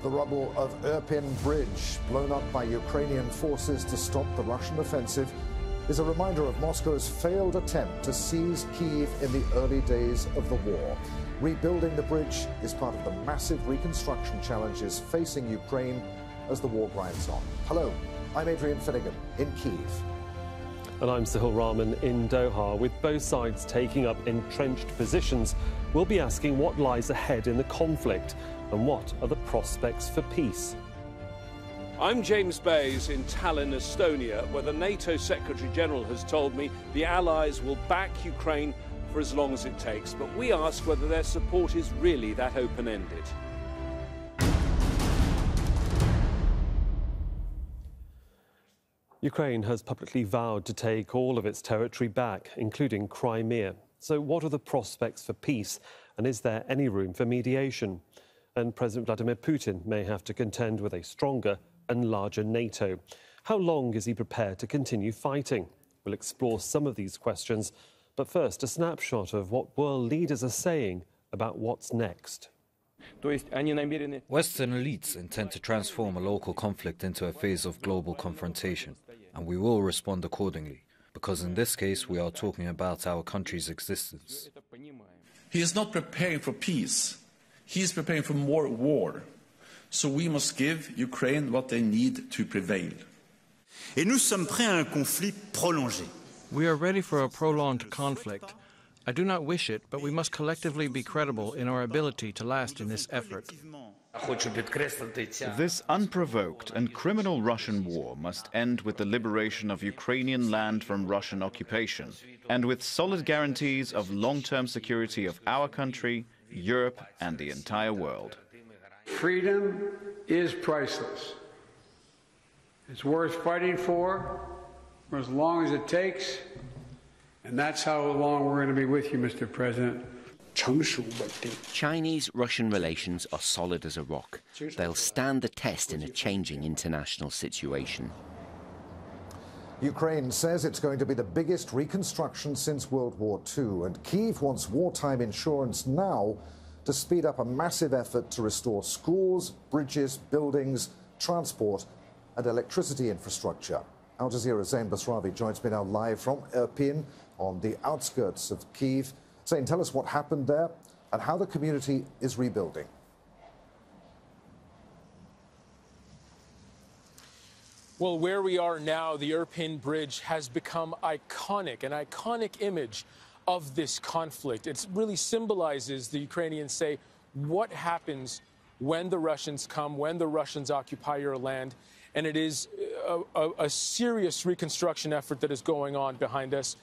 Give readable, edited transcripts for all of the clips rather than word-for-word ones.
the rubble of Irpin Bridge, blown up by Ukrainian forces to stop the Russian offensive, is a reminder of Moscow's failed attempt to seize Kyiv in the early days of the war. Rebuilding the bridge is part of the massive reconstruction challenges facing Ukraine as the war grinds on. Hello, I'm Adrian Finnegan in Kyiv. And I'm Sahil Rahman in Doha. With both sides taking up entrenched positions, we'll be asking what lies ahead in the conflict and what are the prospects for peace. I'm James Bays in Tallinn, Estonia, where the NATO Secretary-General has told me the Allies will back Ukraine for as long as it takes. But we ask whether their support is really that open-ended. Ukraine has publicly vowed to take all of its territory back, including Crimea. So what are the prospects for peace, and is there any room for mediation? And President Vladimir Putin may have to contend with a stronger and larger NATO. How long is he prepared to continue fighting? We'll explore some of these questions, but first a snapshot of what world leaders are saying about what's next. Western elites intend to transform a local conflict into a phase of global confrontation, and we will respond accordingly, because in this case we are talking about our country's existence. He is not preparing for peace, he is preparing for more war. So we must give Ukraine what they need to prevail. Et nous sommes prêts à un conflit prolongé. We are ready for a prolonged conflict. I do not wish it, but we must collectively be credible in our ability to last in this effort. This unprovoked and criminal Russian war must end with the liberation of Ukrainian land from Russian occupation, and with solid guarantees of long-term security of our country, Europe, and the entire world. Freedom is priceless. It's worth fighting for as long as it takes. And that's how long we're going to be with you, Mr. President. Chinese-Russian relations are solid as a rock. They'll stand the test in a changing international situation. Ukraine says it's going to be the biggest reconstruction since World War II, and Kyiv wants wartime insurance now to speed up a massive effort to restore schools, bridges, buildings, transport and electricity infrastructure. Al Jazeera's Zain Basravi joins me now live from Irpin on the outskirts of Kyiv. Zain, tell us what happened there and how the community is rebuilding. Well, where we are now, the Irpin Bridge has become iconic, an iconic image of this conflict. It really symbolizes, the Ukrainians say, what happens when the Russians come, when the Russians occupy your land. And it is a serious reconstruction effort that is going on behind us.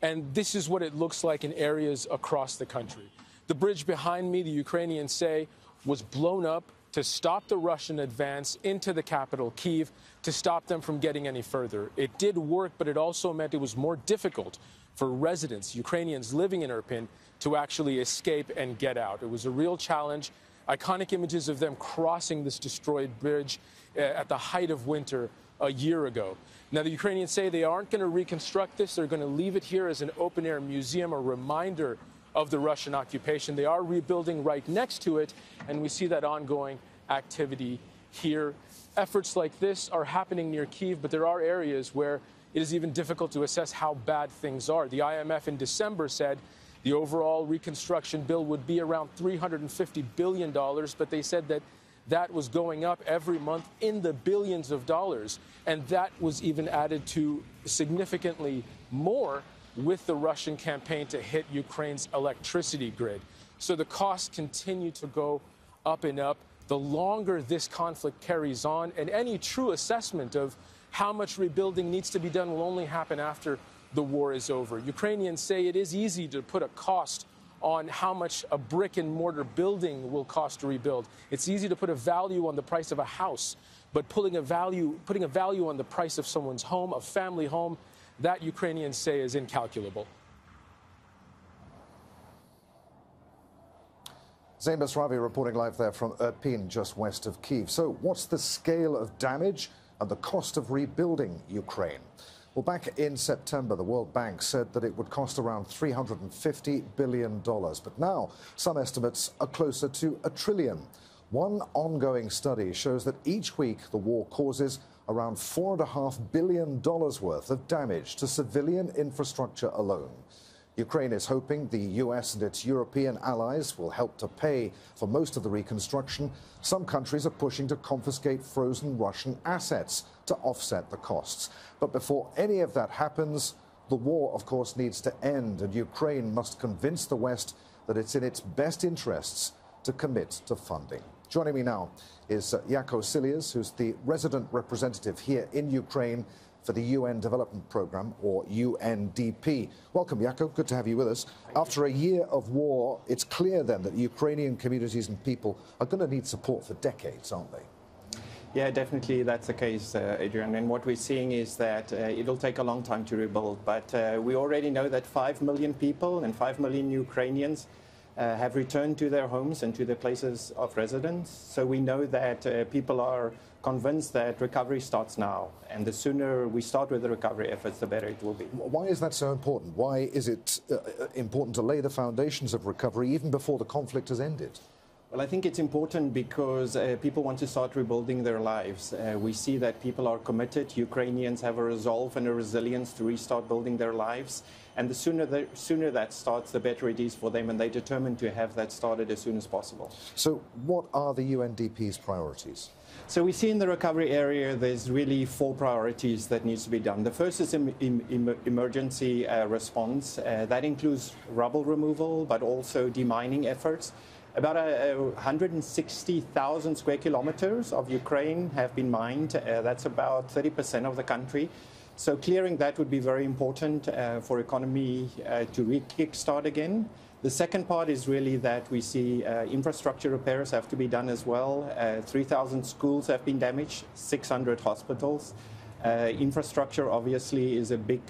And this is what it looks like in areas across the country. The bridge behind me, the Ukrainians say, was blown up to stop the Russian advance into the capital, Kyiv, to stop them from getting any further. It did work, but it also meant it was more difficult for residents, Ukrainians living in Irpin, to actually escape and get out. It was a real challenge. Iconic images of them crossing this destroyed bridge at the height of winter a year ago. Now, the Ukrainians say they aren't going to reconstruct this. They're going to leave it here as an open-air museum, a reminder of the Russian occupation. They are rebuilding right next to it, and we see that ongoing activity here. Efforts like this are happening near Kyiv, but there are areas where it is even difficult to assess how bad things are. The IMF in December said the overall reconstruction bill would be around $350 billion, but they said that that was going up every month in the billions of dollars. And that was even added to significantly more with the Russian campaign to hit Ukraine's electricity grid. So the costs continue to go up and up. The longer this conflict carries on, and any true assessment of how much rebuilding needs to be done will only happen after the war is over. Ukrainians say it is easy to put a cost on how much a brick and mortar building will cost to rebuild. It's easy to put a value on the price of a house, but putting a value on the price of someone's home, a family home, that Ukrainians say is incalculable. Zain Basravi reporting live there from Irpin, just west of Kyiv. So what's the scale of damage and the cost of rebuilding Ukraine? Well, back in September, the World Bank said that it would cost around $350 billion. But now some estimates are closer to $1 trillion. One ongoing study shows that each week the war causes around $4.5 billion worth of damage to civilian infrastructure alone. Ukraine is hoping the US and its European allies will help to pay for most of the reconstruction. Some countries are pushing to confiscate frozen Russian assets to offset the costs. But before any of that happens, the war, of course, needs to end, and Ukraine must convince the West that it's in its best interests to commit to funding. Joining me now is Jaakko Silius, who's the resident representative here in Ukraine for the UN Development Programme, or UNDP. Welcome, Jaakko. Good to have you with us. After a year of war, it's clear then that Ukrainian communities and people are going to need support for decades, aren't they? Yeah, definitely that's the case, Adrian. And what we're seeing is that it'll take a long time to rebuild. But we already know that 5 million people and 5 million Ukrainians have returned to their homes and to their places of residence. So we know that people are convinced that recovery starts now. And the sooner we start with the recovery efforts, the better it will be. Why is that so important? Why is it important to lay the foundations of recovery even before the conflict has ended? Well, I think it's important because people want to start rebuilding their lives. We see that people are committed. Ukrainians have a resolve and a resilience to restart building their lives. And the sooner that starts, the better it is for them, and they're determined to have that started as soon as possible. So what are the UNDP's priorities? So we see in the recovery area, there's really 4 priorities that needs to be done. The first is emergency response. That includes rubble removal, but also demining efforts. About 160,000 square kilometers of Ukraine have been mined. That's about 30% of the country. So clearing that would be very important for economy to kickstart again. The second part is really that we see infrastructure repairs have to be done as well. 3,000 schools have been damaged, 600 hospitals. Infrastructure obviously is a big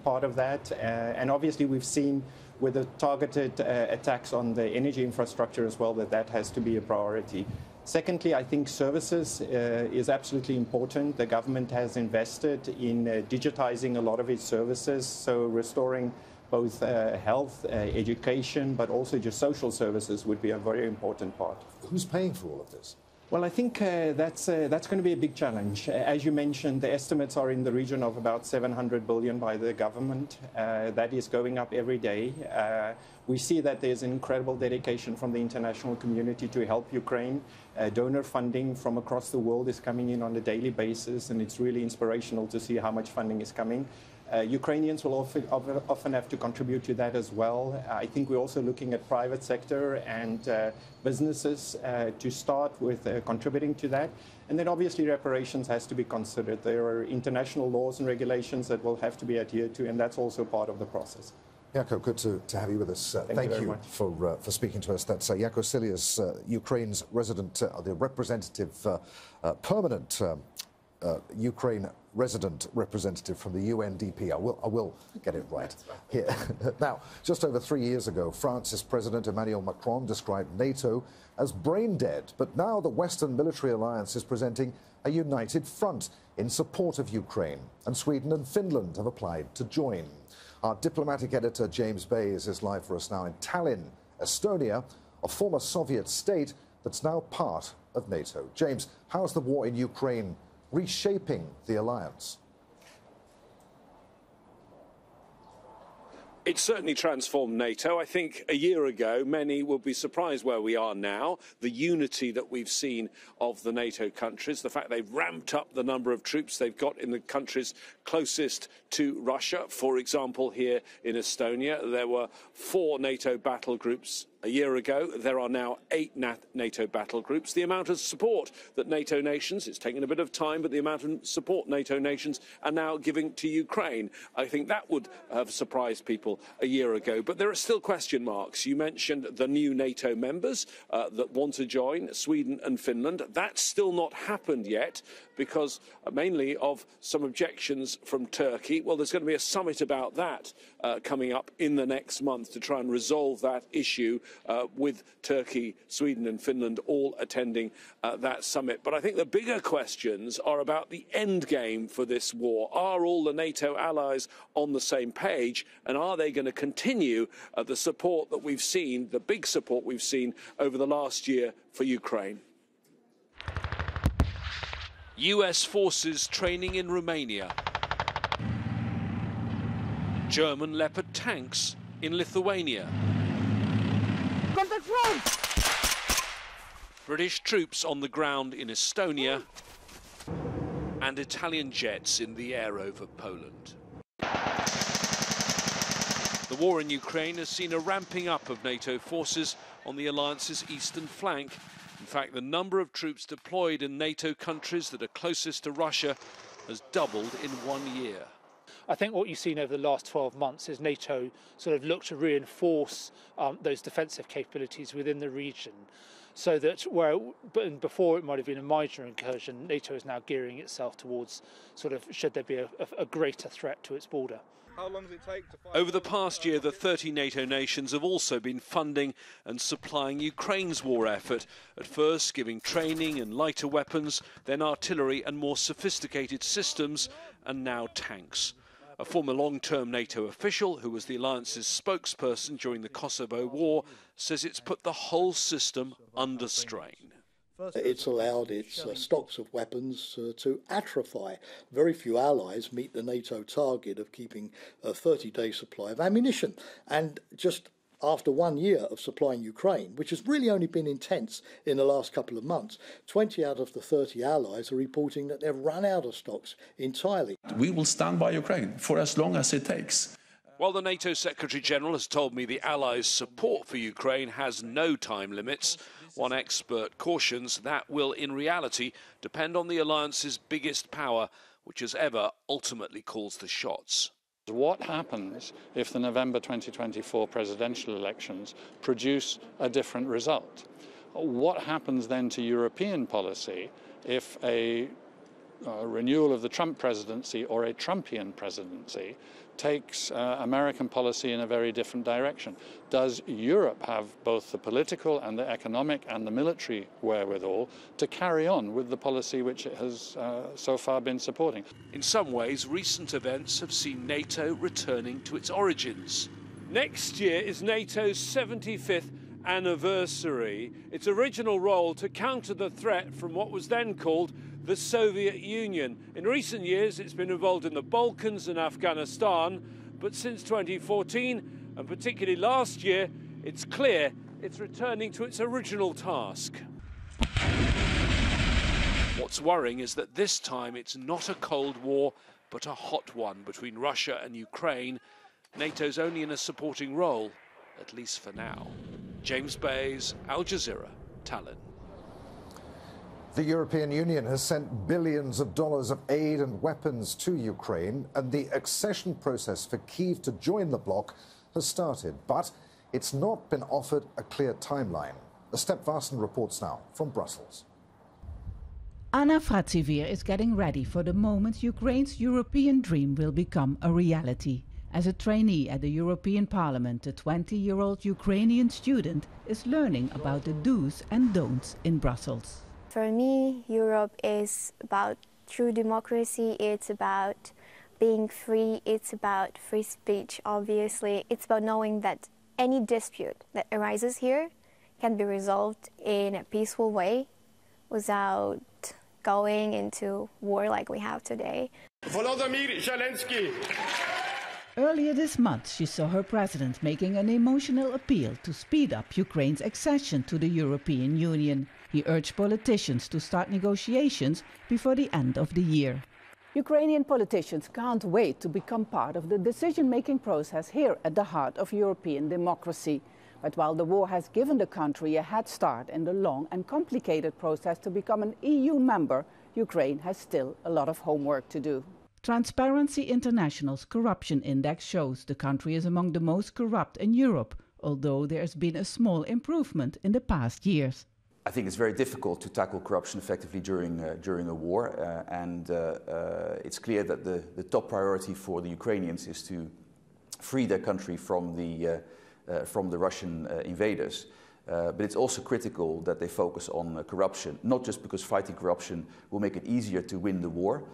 part of that. And obviously we've seen with the targeted attacks on the energy infrastructure as well, that has to be a priority. Secondly, I think services is absolutely important. The government has invested in digitizing a lot of its services, so restoring both health, education, but also just social services would be a very important part. Who's paying for all of this? Well, I think that's going to be a big challenge. As you mentioned, the estimates are in the region of about 700 billion by the government. That is going up every day. We see that there's an incredible dedication from the international community to help Ukraine. Donor funding from across the world is coming in on a daily basis, and it's really inspirational to see how much funding is coming. Ukrainians will often have to contribute to that as well. I think we're also looking at private sector and businesses to start with contributing to that. And then obviously reparations has to be considered. There are international laws and regulations that will have to be adhered to, and that's also part of the process. Jaakko, good to have you with us. Thank you for speaking to us. That's Jaakko Silius, Ukraine's resident, the representative, permanent Ukraine resident representative from the UNDP. I will get it right here. Now, just over 3 years ago, France's President Emmanuel Macron described NATO as brain dead. But now the Western military alliance is presenting a united front in support of Ukraine. And Sweden and Finland have applied to join. Our diplomatic editor, James Bays, is live for us now in Tallinn, Estonia, a former Soviet state that's now part of NATO. James, how's the war in Ukraine reshaping the alliance? It's certainly transformed NATO. I think a year ago, many will be surprised where we are now. The unity that we've seen of the NATO countries, the fact they've ramped up the number of troops they've got in the countries closest to Russia. For example, here in Estonia, there were 4 NATO battle groups a year ago. There are now 8 NATO battle groups. The amount of support that NATO nations, it's taken a bit of time, but the amount of support NATO nations are now giving to Ukraine, I think that would have surprised people a year ago. But there are still question marks. You mentioned the new NATO members that want to join, Sweden and Finland. That's still not happened yet because mainly of some objections from Turkey. Well, there's going to be a summit about that coming up in the next month to try and resolve that issue with Turkey, Sweden and Finland all attending that summit. But I think the bigger questions are about the end game for this war. Are all the NATO allies on the same page, and are they going to continue the support that we've seen, the big support we've seen over the last year for Ukraine? US forces training in Romania. German Leopard tanks in Lithuania. British troops on the ground in Estonia. And Italian jets in the air over Poland. The war in Ukraine has seen a ramping up of NATO forces on the alliance's eastern flank. In fact, the number of troops deployed in NATO countries that are closest to Russia has doubled in 1 year. I think what you've seen over the last 12 months is NATO sort of look to reinforce those defensive capabilities within the region, so that where before it might have been a minor incursion, NATO is now gearing itself towards sort of, should there be a greater threat to its border. How long does it take to fight? Over the past year, the 30 NATO nations have also been funding and supplying Ukraine's war effort, at first giving training and lighter weapons, then artillery and more sophisticated systems, and now tanks. A former long-term NATO official, who was the alliance's spokesperson during the Kosovo war, says it's put the whole system under strain. It's allowed its stocks of weapons to atrophy. Very few allies meet the NATO target of keeping a 30-day supply of ammunition. And just after 1 year of supplying Ukraine, which has really only been intense in the last couple of months, 20 out of the 30 allies are reporting that they've run out of stocks entirely. We will stand by Ukraine for as long as it takes. While the NATO Secretary-General has told me the Allies' support for Ukraine has no time limits, one expert cautions that will, in reality, depend on the alliance's biggest power, which as ever ultimately calls the shots. What happens if the November 2024 presidential elections produce a different result? What happens then to European policy if a renewal of the Trump presidency or a Trumpian presidency takes American policy in a very different direction? Does Europe have both the political and the economic and the military wherewithal to carry on with the policy which it has so far been supporting? In some ways, recent events have seen NATO returning to its origins. Next year is NATO's 75th anniversary. Its original role to counter the threat from what was then called the Soviet Union. In recent years, it's been involved in the Balkans and Afghanistan, but since 2014, and particularly last year, it's clear it's returning to its original task. What's worrying is that this time it's not a Cold War, but a hot one between Russia and Ukraine. NATO's only in a supporting role, at least for now. James Bays, Al Jazeera, Tallinn. The European Union has sent billions of dollars of aid and weapons to Ukraine, and the accession process for Kyiv to join the bloc has started. But it's not been offered a clear timeline. Step Varsen reports now from Brussels. Anna Fratsivir is getting ready for the moment Ukraine's European dream will become a reality. As a trainee at the European Parliament, the 20-year-old Ukrainian student is learning about the do's and don'ts in Brussels. For me, Europe is about true democracy, it's about being free, it's about free speech, obviously. It's about knowing that any dispute that arises here can be resolved in a peaceful way without going into war like we have today. Volodymyr Zelensky. Earlier this month, she saw her president making an emotional appeal to speed up Ukraine's accession to the European Union. He urged politicians to start negotiations before the end of the year. Ukrainian politicians can't wait to become part of the decision-making process here at the heart of European democracy. But while the war has given the country a head start in the long and complicated process to become an EU member, Ukraine has still a lot of homework to do. Transparency International's corruption index shows the country is among the most corrupt in Europe, although there has been a small improvement in the past years. I think it's very difficult to tackle corruption effectively during a war, and it's clear that the top priority for the Ukrainians is to free their country from the Russian invaders. But it's also critical that they focus on corruption, not just because fighting corruption will make it easier to win the war,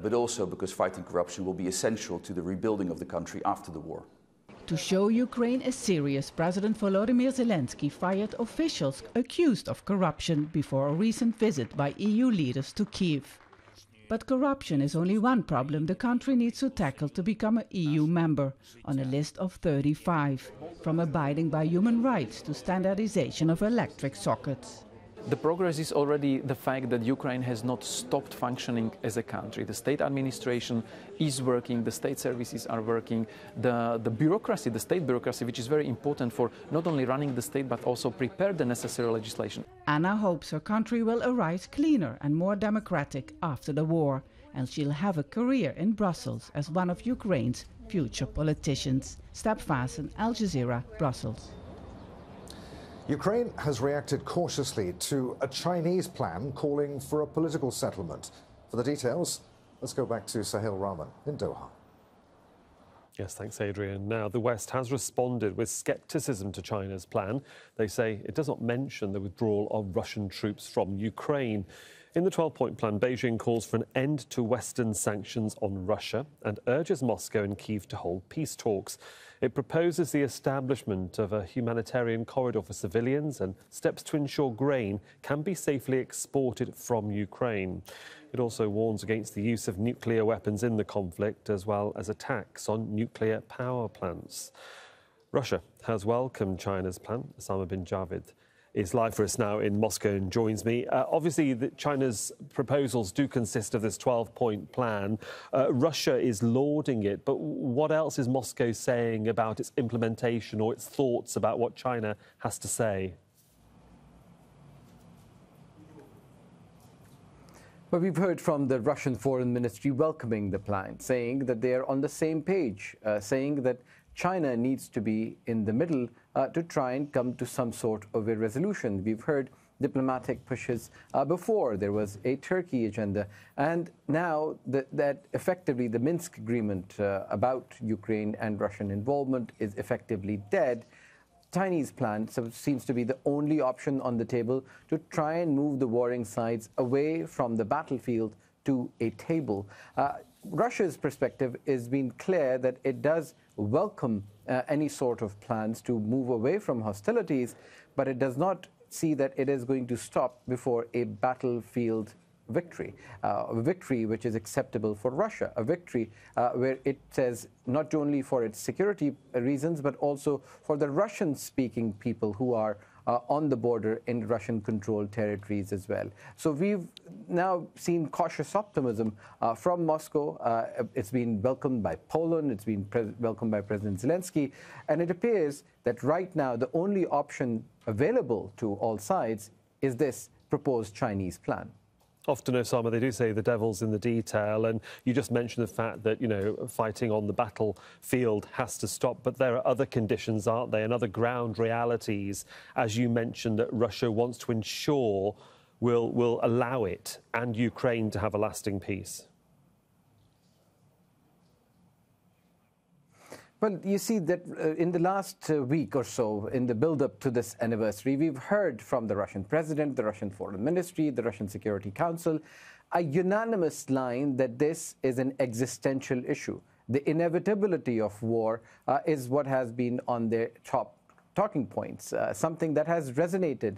but also because fighting corruption will be essential to the rebuilding of the country after the war. To show Ukraine is serious, President Volodymyr Zelensky fired officials accused of corruption before a recent visit by EU leaders to Kyiv. But corruption is only one problem the country needs to tackle to become an EU member, on a list of 35, from abiding by human rights to standardization of electric sockets. The progress is already the fact that Ukraine has not stopped functioning as a country. The state administration is working, the state services are working, the bureaucracy, the state bureaucracy, which is very important for not only running the state but also prepare the necessary legislation. Anna hopes her country will arise cleaner and more democratic after the war, and she'll have a career in Brussels as one of Ukraine's future politicians. Step Vassen, Al Jazeera, Brussels. Ukraine has reacted cautiously to a Chinese plan calling for a political settlement. For the details, let's go back to Sahil Rahman in Doha. Yes, thanks, Adrian. Now, the West has responded with scepticism to China's plan. They say it does not mention the withdrawal of Russian troops from Ukraine. In the 12-point plan, Beijing calls for an end to Western sanctions on Russia and urges Moscow and Kyiv to hold peace talks. It proposes the establishment of a humanitarian corridor for civilians and steps to ensure grain can be safely exported from Ukraine. It also warns against the use of nuclear weapons in the conflict, as well as attacks on nuclear power plants. Russia has welcomed China's plan. Osama bin Javid is live for us now in Moscow and joins me. Obviously, China's proposals do consist of this 12-point plan. Russia is lauding it, but what else is Moscow saying about its implementation or its thoughts about what China has to say? Well, we've heard from the Russian Foreign Ministry welcoming the plan, saying that they are on the same page, saying that China needs to be in the middle to try and come to some sort of a resolution. We've heard diplomatic pushes before. There was a Turkey agenda, and now that effectively the Minsk agreement about Ukraine and Russian involvement is effectively dead. Chinese plan seems to be the only option on the table to try and move the warring sides away from the battlefield to a table. Russia's perspective has been clear that it does welcome any sort of plans to move away from hostilities, but it does not see that it is going to stop before a battlefield victory, a victory which is acceptable for Russia, a victory where it says not only for its security reasons, but also for the Russian-speaking people who are on the border in Russian-controlled territories as well. So we've now seen cautious optimism from Moscow. It's been welcomed by Poland, it's been welcomed by President Zelensky, and it appears that right now the only option available to all sides is this proposed Chinese plan. Often, Osama, they do say the devil's in the detail, and you just mentioned the fact that, fighting on the battlefield has to stop, but there are other conditions, aren't there, and other ground realities, as you mentioned, that Russia wants to ensure will allow it and Ukraine to have a lasting peace. Well, you see that in the last week or so, in the build-up to this anniversary, we've heard from the Russian president, the Russian Foreign Ministry, the Russian Security Council, a unanimous line that this is an existential issue. The inevitability of war is what has been on their top talking points, something that has resonated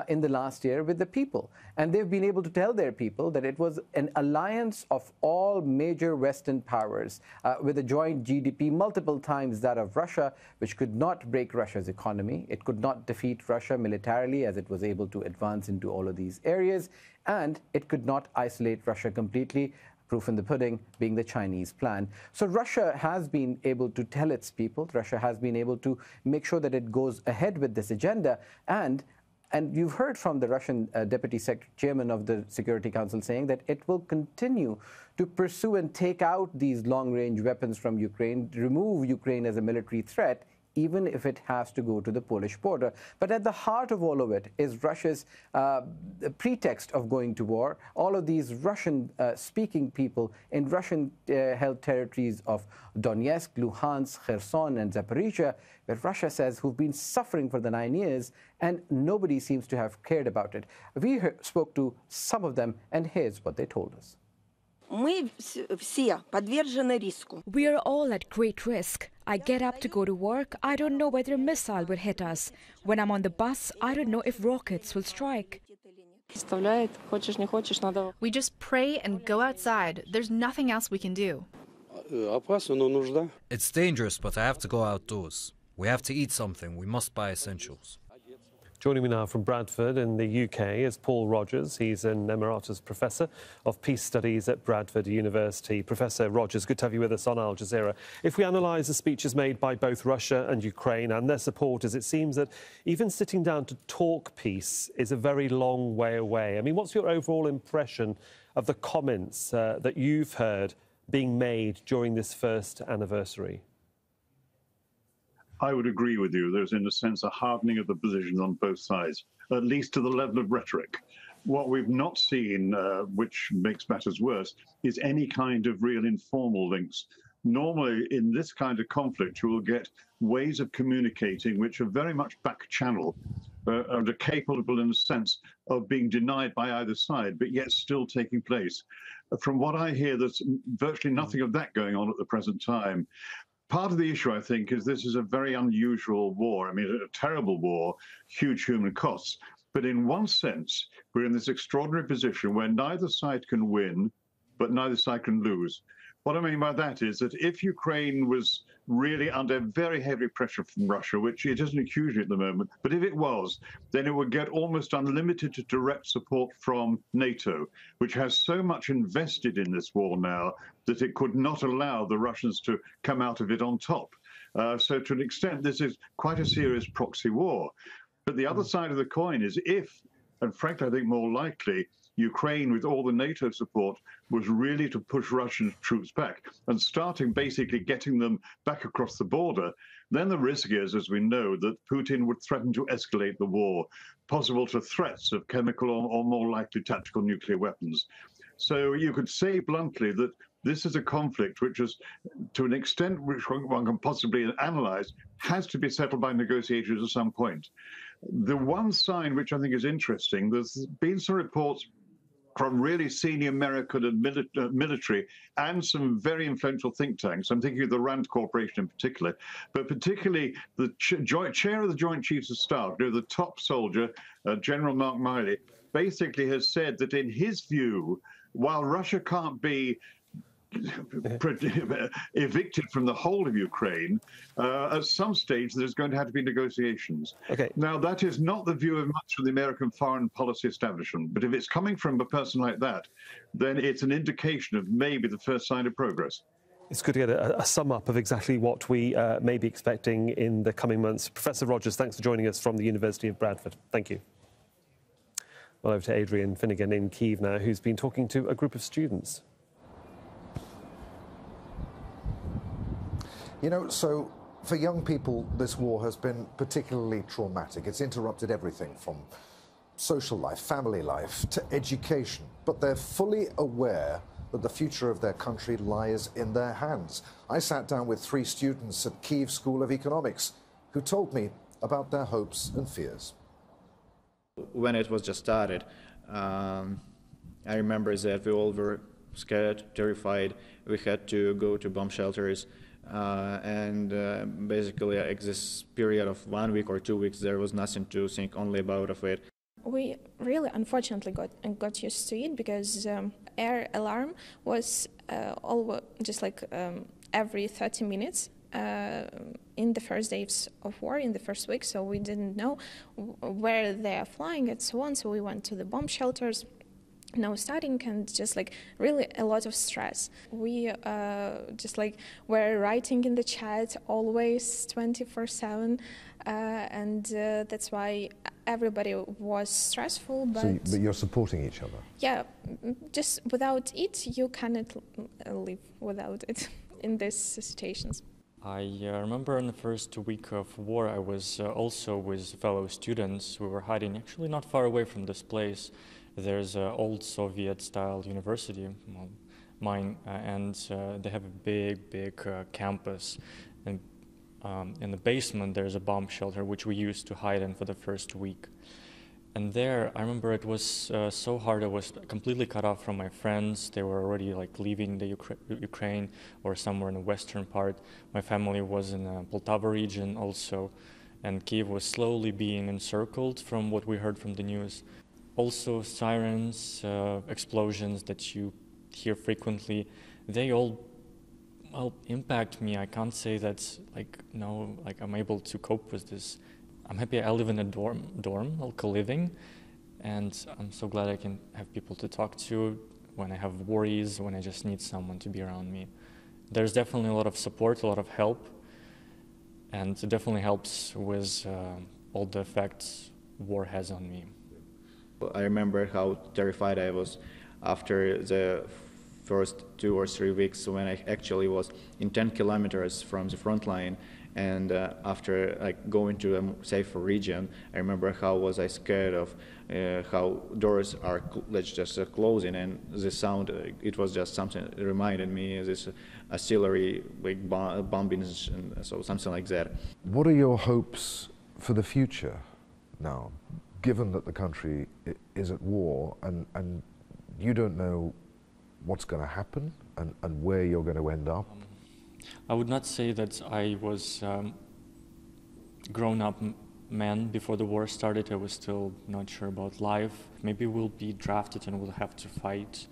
in the last year with the people. And they've been able to tell their people that it was an alliance of all major Western powers with a joint GDP multiple times that of Russia, which could not break Russia's economy. It could not defeat Russia militarily as it was able to advance into all of these areas. And it could not isolate Russia completely. Proof in the pudding being the Chinese plan. So Russia has been able to tell its people, Russia has been able to make sure that it goes ahead with this agenda. And you've heard from the Russian Deputy Chairman of the Security Council saying that it will continue to pursue and take out these long-range weapons from Ukraine, remove Ukraine as a military threat, even if it has to go to the Polish border. But at the heart of all of it is Russia's pretext of going to war. All of these Russian-speaking people in Russian-held territories of Donetsk, Luhansk, Kherson, and Zaporizhia, where Russia says who've been suffering for the 9 years, and nobody seems to have cared about it. We spoke to some of them, and here's what they told us. We are all at great risk. I get up to go to work. I don't know whether a missile will hit us. When I'm on the bus, I don't know if rockets will strike. We just pray and go outside. There's nothing else we can do. It's dangerous, but I have to go outdoors. We have to eat something. We must buy essentials. Joining me now from Bradford in the UK is Paul Rogers. He's an Emeritus Professor of Peace Studies at Bradford University. Professor Rogers, good to have you with us on Al Jazeera. If we analyse the speeches made by both Russia and Ukraine and their supporters, it seems that even sitting down to talk peace is a very long way away. I mean, what's your overall impression of the comments that you've heard being made during this first anniversary? I would agree with you. There's, in a sense, a hardening of the positions on both sides, at least to the level of rhetoric. What we've not seen, which makes matters worse, is any kind of real informal links. Normally, in this kind of conflict, you will get ways of communicating which are very much back channel and are capable, in a sense, of being denied by either side, but yet still taking place. From what I hear, there's virtually nothing of that going on at the present time. Part of the issue, I think, is this is a very unusual war. I mean, a terrible war, huge human costs. But in one sense, we're in this extraordinary position where neither side can win, but neither side can lose. What I mean by that is that if Ukraine was really under very heavy pressure from Russia, which it isn't hugely at the moment, but if it was, then it would get almost unlimited direct support from NATO, which has so much invested in this war now that it could not allow the Russians to come out of it on top. So to an extent, this is quite a serious proxy war. But the other side of the coin is if, and frankly, I think more likely, Ukraine, with all the NATO support, was really to push Russian troops back and starting basically getting them back across the border, then the risk is, as we know, that Putin would threaten to escalate the war, possible to threats of chemical or more likely tactical nuclear weapons. So you could say bluntly that this is a conflict which is, to an extent which one can possibly analyze, has to be settled by negotiations at some point. The one sign which I think is interesting, there's been some reports from really senior American and military and some very influential think tanks. I'm thinking of the RAND Corporation in particular, but particularly the chair of the Joint Chiefs of Staff, the top soldier, General Mark Milley, basically has said that in his view, while Russia can't be evicted from the whole of Ukraine, at some stage there's going to have to be negotiations. Okay. Now, that is not the view of much of the American foreign policy establishment, but if it's coming from a person like that, then it's an indication of maybe the first sign of progress. It's good to get a sum up of exactly what we may be expecting in the coming months. Professor Rogers, thanks for joining us from the University of Bradford. Thank you. Well, over to Adrian Finnegan in Kyiv now, who's been talking to a group of students. You know, so for young people, this war has been particularly traumatic. It's interrupted everything from social life, family life, to education. But they're fully aware that the future of their country lies in their hands. I sat down with 3 students at Kyiv School of Economics who told me about their hopes and fears. When it was just started, I remember that we all were scared, terrified. We had to go to bomb shelters. Basically, this period of 1 week or 2 weeks, there was nothing to think only about of it. We really, unfortunately, got used to it because air alarm was just like every 30 minutes in the first days of war, in the first week. So we didn't know where they are flying and so on. So we went to the bomb shelters. No studying and just like really a lot of stress. We just like were writing in the chat always 24/7, and that's why everybody was stressful. But you're supporting each other. Yeah, just without it, you cannot live without it in these situations. I remember in the first week of war, I was also with fellow students. We were hiding actually not far away from this place. There's an old Soviet-style university, well, mine, and they have a big campus. And in the basement, there's a bomb shelter, which we used to hide in for the first week. And there, I remember it was so hard. I was completely cut off from my friends. They were already like leaving the Ukraine or somewhere in the western part. My family was in the Poltava region also, and Kyiv was slowly being encircled from what we heard from the news. Also sirens, explosions that you hear frequently, they all, well, impact me. I can't say that, I'm able to cope with this. I'm happy I live in a dorm, co-living, and I'm so glad I can have people to talk to when I have worries, when I just need someone to be around me. There's definitely a lot of support, a lot of help, and it definitely helps with all the effects war has on me. I remember how terrified I was after the first 2 or 3 weeks when I actually was in 10 kilometers from the front line, and after going to a safer region, I remember how was I scared of how doors are just closing, and the sound, it was just something that reminded me this artillery bombings and so something like that. What are your hopes for the future now, given that the country is at war and you don't know what's going to happen and where you're going to end up? I would not say that I was grown-up man before the war started. I was still not sure about life. Maybe we'll be drafted and we'll have to fight.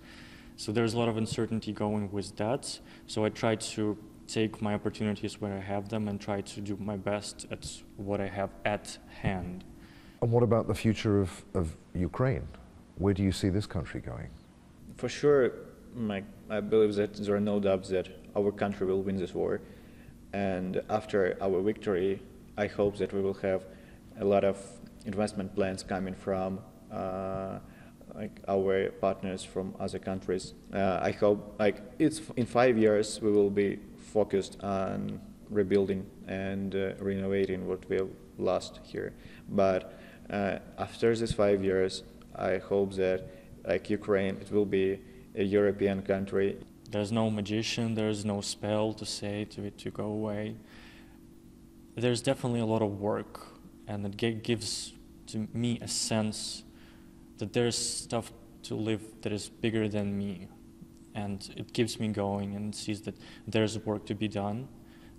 So there's a lot of uncertainty going with that. So I try to take my opportunities where I have them and try to do my best at what I have at hand. And what about the future of Ukraine? Where do you see this country going? For sure, I believe that there are no doubts that our country will win this war. And after our victory, I hope that we will have a lot of investment plans coming from our partners from other countries. I hope it's in 5 years we will be focused on rebuilding and renovating what we have lost here. But after these 5 years, I hope that Ukraine, it will be a European country. There's no magician, there's no spell to say to it to go away. There's definitely a lot of work, and it gives to me a sense that there's stuff to live that is bigger than me. And it keeps me going and sees that there's work to be done.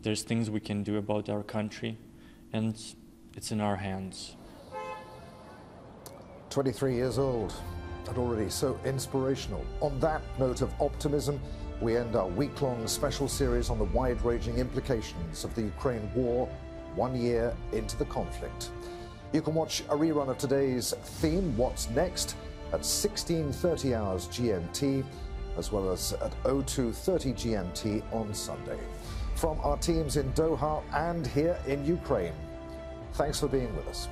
There's things we can do about our country, and it's in our hands. 23 years old and already so inspirational. On that note of optimism, we end our week-long special series on the wide-ranging implications of the Ukraine war 1 year into the conflict. You can watch a rerun of today's theme, What's Next, at 16:30 hours GMT, as well as at 02:30 GMT on Sunday. From our teams in Doha and here in Ukraine, thanks for being with us.